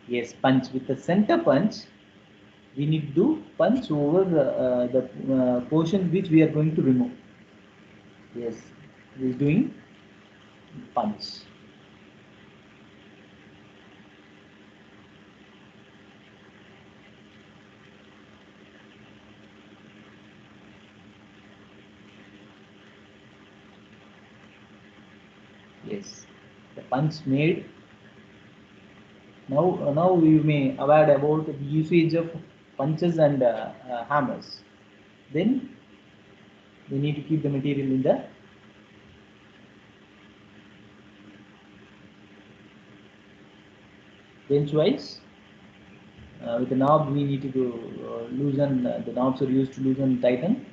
yes, punch with the center punch. We need to do punch over the portion which we are going to remove. Yes, we is doing punch. Yes, the punch made. Now you may aware about the usage of punches and hammers. Then we need to keep the material in the benchwise. With the knob, we need to loosen. The knobs are used to loosen, tighten,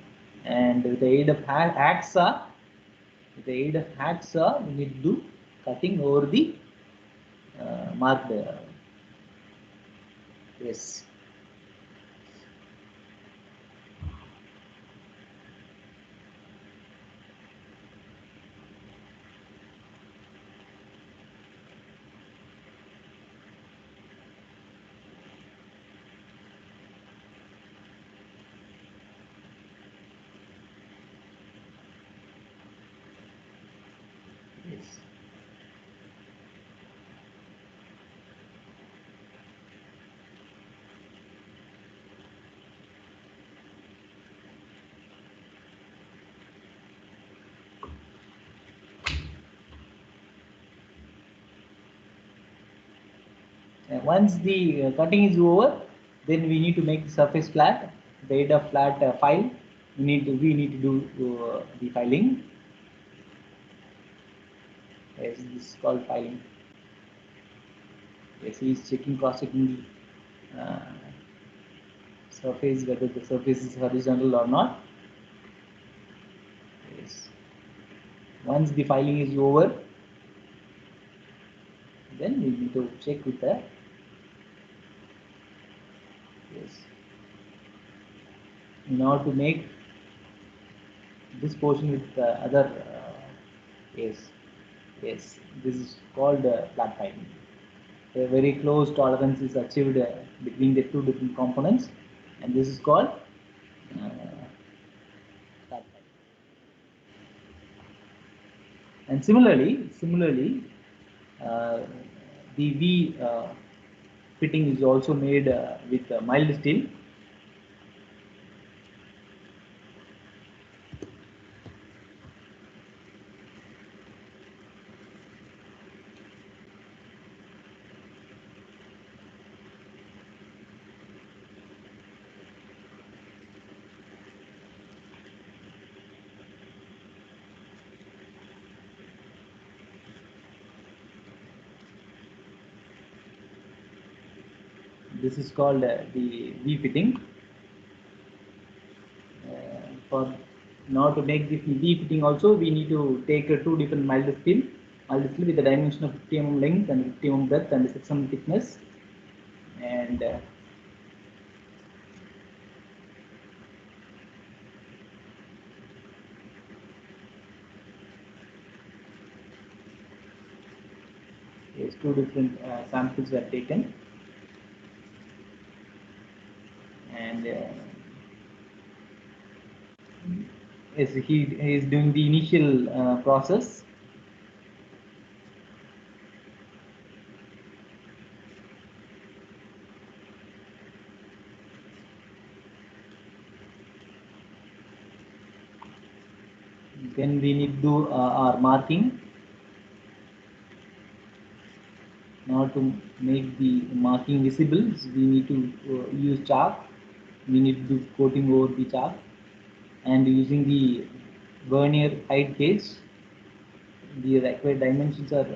and with the aid of hacksaw, we need to do cutting over the marked. Yes. Yes. And once the cutting is over, then we need to make the surface flat. The aid of flat file, we need to do the filing. Yes, this is called filing. Yes, he is cross-checking the surface, whether the surface is horizontal or not. Yes. Once the filing is over, then we need to check with the, yes, in order to make this portion with the other, yes, this is called flat filing. A very close tolerance is achieved between the two different components, and this is called flat filing. And similarly, the V fitting is also made with mild steel. This is called the V fitting. For now to make the V fitting also, we need to take two different mild steel with a dimension of 50 mm length and 50 mm breadth and 6 mm thickness, and yes, two different samples were taken, and yes, he is doing the initial process. Then we need to do our marking. Now to make the marking visible, we need to use chalk. We need to do coating over the chalk, and using the vernier height gauge, the required dimensions are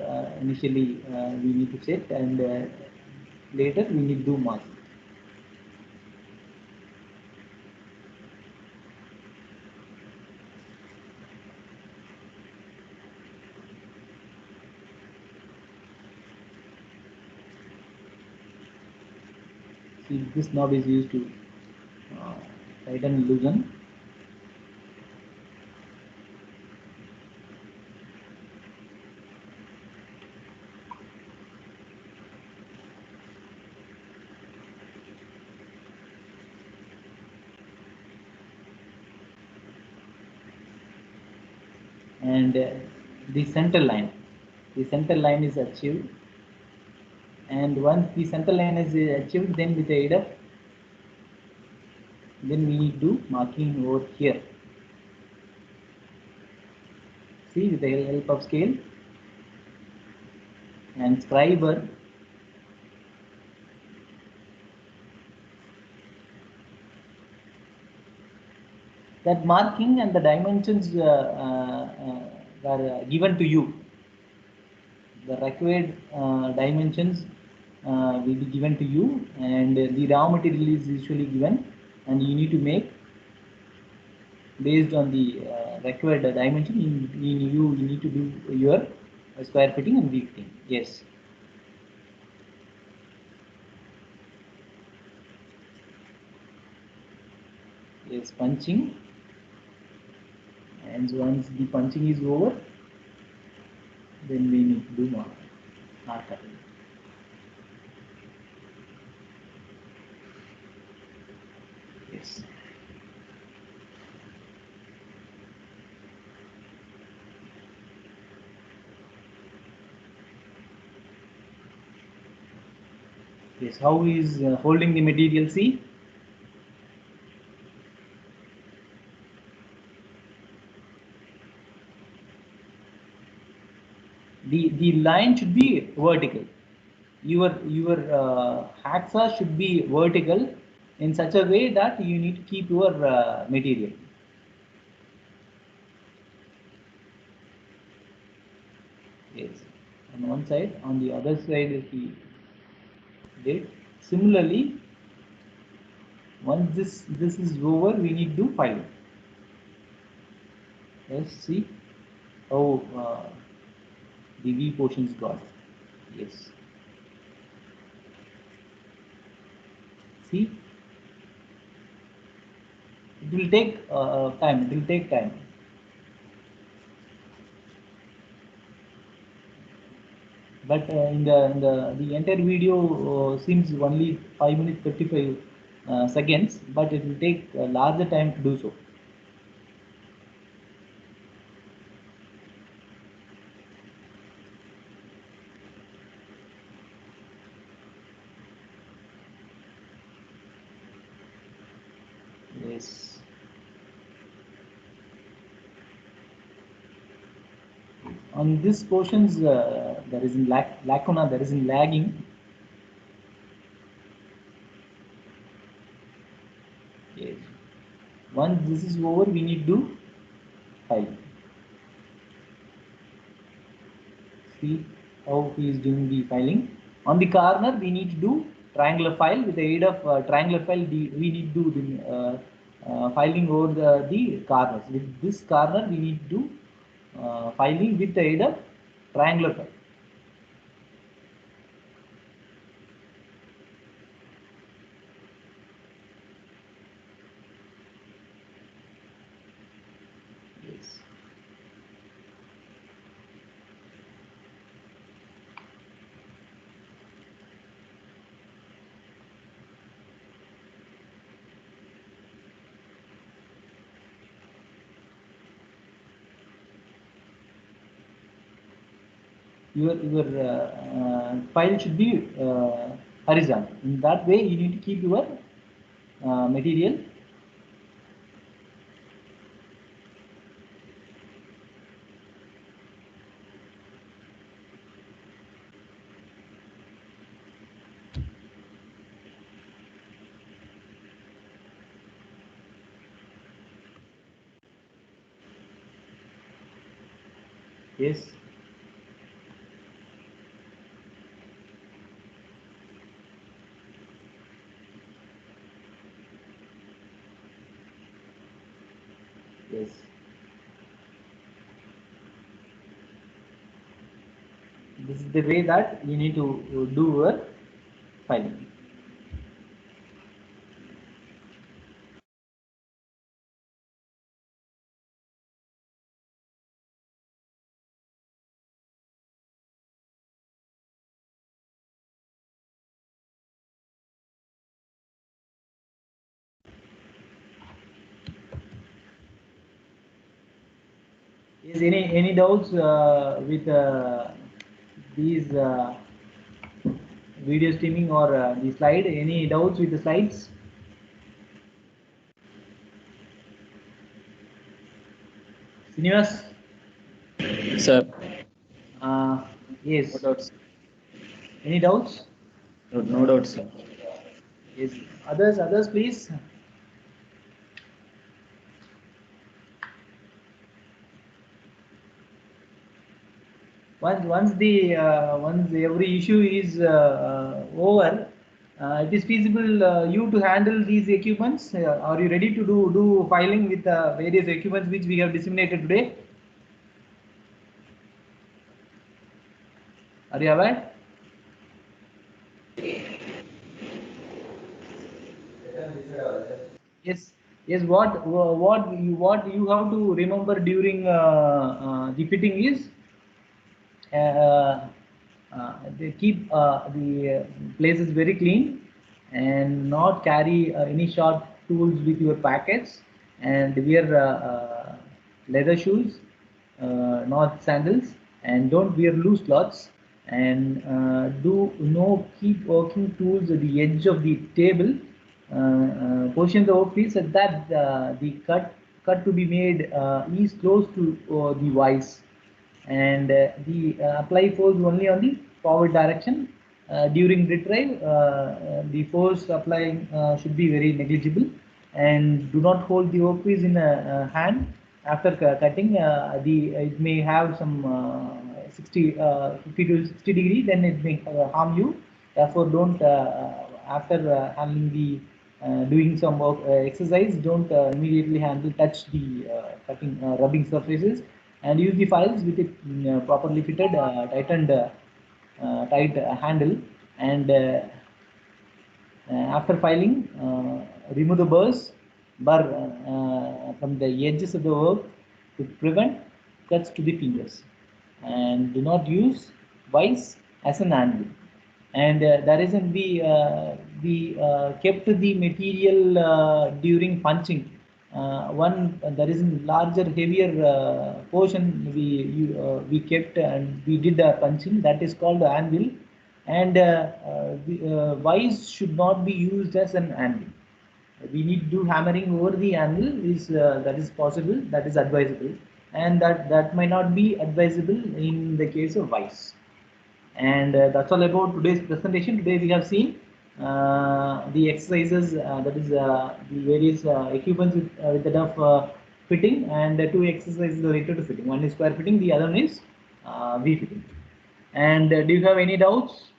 initially we need to set, and later we need to do marking. See, this knob is used to tighten and loosen. and the center line. The center line is achieved, and once the center line is achieved, then with the aid of, then we need to marking over here. See, with the help of scale and scriber, that marking and the dimensions are given to you. The required dimensions will be given to you, and the raw material is usually given, and you need to make based on the required dimension. You need to do your square fitting and V fitting. Yes. Yes, punching, and once the punching is over, then we need to do mark cutting. Yes. Yes, how is holding the material? See, the line should be vertical. Your hacksaw should be vertical in such a way that you need to keep your material. Yes, on one side, on the other side is the date. Similarly, once this is over, we need to file. Yes, see how the V portions got. Yes. See, it will take time. It will take time. But in the entire video seems only 5 minutes 35 seconds, but it will take a larger time to do so. Yes. On these portions, there is in lacuna, there is in lagging. Yes. Once this is over, we need to file. See how he is doing the filing. On the corner, we need to do triangular file. With the aid of triangular file, we need to do the filing over the corners. With this corner, we need to do filing with the aid of triangular file. Yes. Your file should be horizontal. In that way, you need to keep your material. Yes. Yes. This is the way that you need to do your filing. Is any doubts with these video streaming or the slide? Any doubts with the slides? Srinivas? Sir. Yes. No doubts. Any doubts? No doubts, sir. Yes. Others, please. Once every issue is over, it is feasible you to handle these equipments. Are you ready to do filing with various equipments which we have disseminated today? Are you aware? Yes. What you have to remember during the fitting is they keep the places very clean and not carry any sharp tools with your packets, and wear leather shoes, not sandals, and don't wear loose cloths, and keep working tools at the edge of the table. Position the workpiece so that the cut to be made is close to the vise, and the apply force only on the forward direction. During retrieve, the force applying should be very negligible, and do not hold the workpiece in a hand after cutting. It may have some 50 to 60 degree, then it may harm you. Therefore, don't after handling the doing some work exercise, don't immediately touch the cutting rubbing surfaces, and use the files with it properly fitted tightened tight handle, and after filing, remove the burr from the edges of the work to prevent cuts to the fingers, and do not use vise as an anvil. And there isn't we kept the material during punching. There is a larger, heavier portion we kept, and we did punching. That is called anvil, and vise should not be used as an anvil. We need to do hammering over the anvil is that is possible, that is advisable, and that might not be advisable in the case of vise. And that's all about today's presentation. Today we have seen the exercises, that is the various equipments with the duff fitting, and two exercises related to fitting. One is square fitting, the other one is V fitting. And do you have any doubts?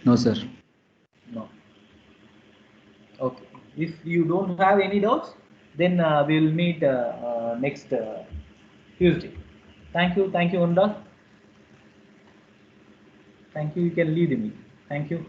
No, sir. No. Okay. If you don't have any doubts, then we will meet next Tuesday. Thank you, Anurag. Thank you. You can leave the meeting. Thank you.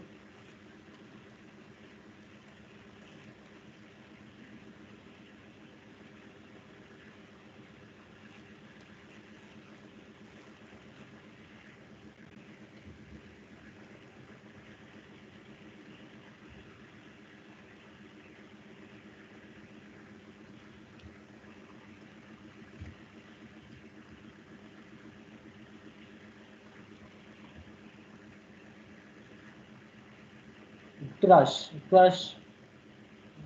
Utkarsh,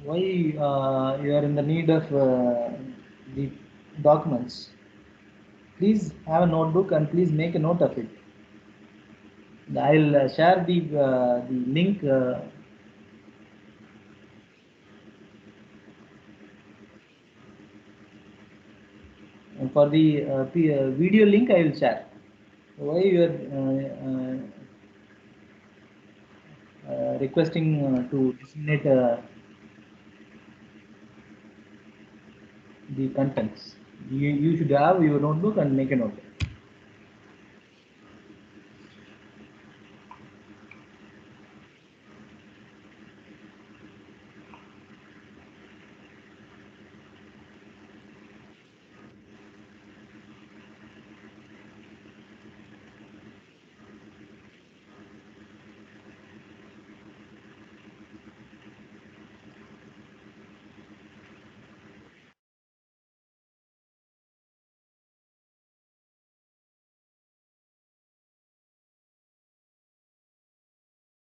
why you are in the need of the documents? Please have a notebook and please make a note of it. I'll share the link. For the video link, I will share. Why you are requesting to disseminate the contents? You should have your notebook and make a note.